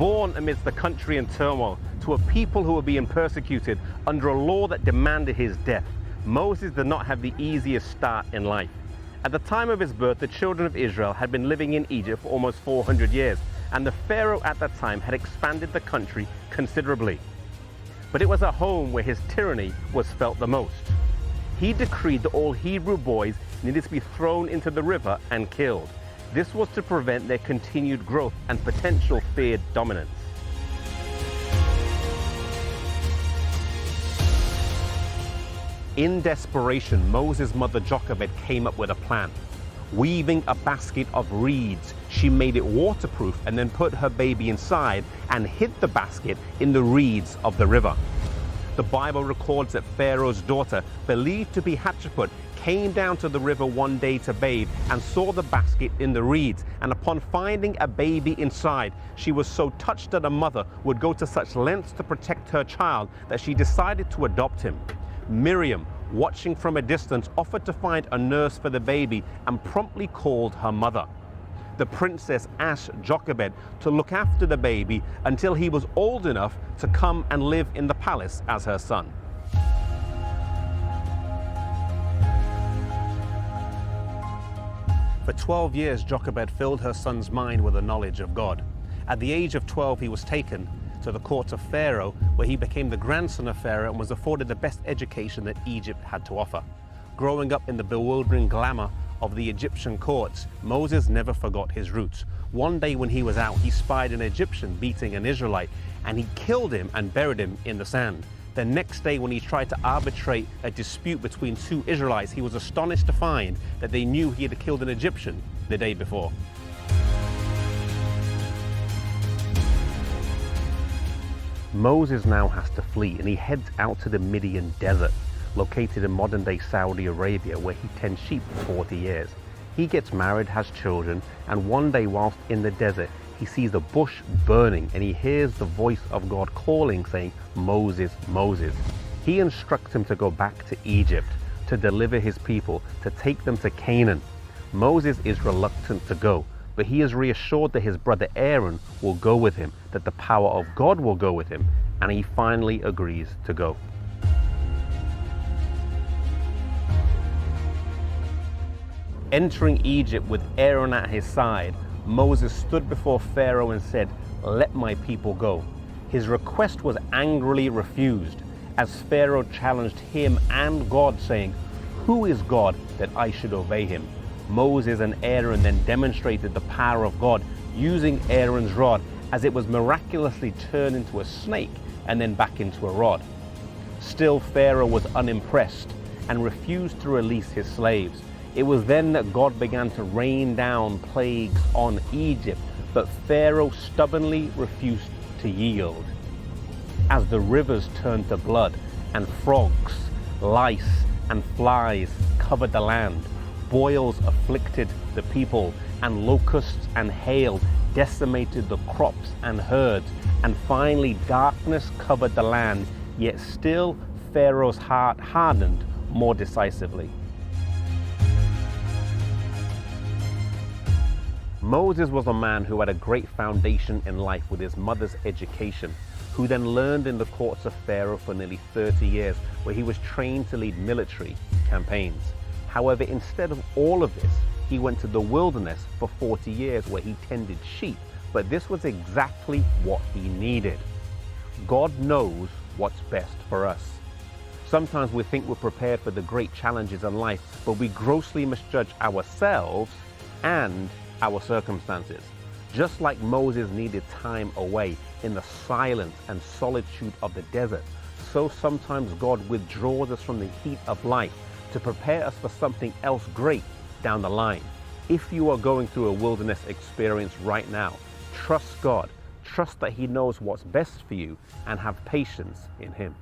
Born amidst the country in turmoil, to a people who were being persecuted under a law that demanded his death, Moses did not have the easiest start in life. At the time of his birth, the children of Israel had been living in Egypt for almost 400 years, and the Pharaoh at that time had expanded the country considerably. But it was at home where his tyranny was felt the most. He decreed that all Hebrew boys needed to be thrown into the river and killed. This was to prevent their continued growth and potential feared dominance. In desperation, Moses' mother Jochebed came up with a plan. Weaving a basket of reeds, she made it waterproof and then put her baby inside and hid the basket in the reeds of the river. The Bible records that Pharaoh's daughter, believed to be Hatshepsut, came down to the river one day to bathe and saw the basket in the reeds, and upon finding a baby inside, she was so touched that a mother would go to such lengths to protect her child that she decided to adopt him. Miriam, watching from a distance, offered to find a nurse for the baby and promptly called her mother. The princess asked Jochebed to look after the baby until he was old enough to come and live in the palace as her son. For 12 years, Jochebed filled her son's mind with the knowledge of God. At the age of 12, he was taken to the court of Pharaoh, where he became the grandson of Pharaoh and was afforded the best education that Egypt had to offer. Growing up in the bewildering glamour of the Egyptian courts, Moses never forgot his roots. One day when he was out, he spied an Egyptian beating an Israelite, and he killed him and buried him in the sand. The next day, when he tried to arbitrate a dispute between two Israelites, he was astonished to find that they knew he had killed an Egyptian the day before. Moses now has to flee, and he heads out to the Midian desert, located in modern-day Saudi Arabia, where he tends sheep for 40 years. He gets married, has children, and one day whilst in the desert, he sees a bush burning, and he hears the voice of God calling, saying, "Moses, Moses." He instructs him to go back to Egypt, to deliver his people, to take them to Canaan. Moses is reluctant to go, but he is reassured that his brother Aaron will go with him, that the power of God will go with him, and he finally agrees to go. Entering Egypt with Aaron at his side, Moses stood before Pharaoh and said, "Let my people go." His request was angrily refused, as Pharaoh challenged him and God, saying, "Who is God that I should obey him?" Moses and Aaron then demonstrated the power of God, using Aaron's rod, as it was miraculously turned into a snake and then back into a rod. Still, Pharaoh was unimpressed and refused to release his slaves. It was then that God began to rain down plagues on Egypt, but Pharaoh stubbornly refused to yield. As the rivers turned to blood, and frogs, lice, and flies covered the land, boils afflicted the people, and locusts and hail decimated the crops and herds, and finally darkness covered the land, yet still Pharaoh's heart hardened more decisively. Moses was a man who had a great foundation in life with his mother's education, who then learned in the courts of Pharaoh for nearly 30 years, where he was trained to lead military campaigns. However, instead of all of this, he went to the wilderness for 40 years where he tended sheep, but this was exactly what he needed. God knows what's best for us. Sometimes we think we're prepared for the great challenges in life, but we grossly misjudge ourselves and our circumstances. Just like Moses needed time away in the silence and solitude of the desert, so sometimes God withdraws us from the heat of life to prepare us for something else great down the line. If you are going through a wilderness experience right now, trust God, trust that He knows what's best for you, and have patience in Him.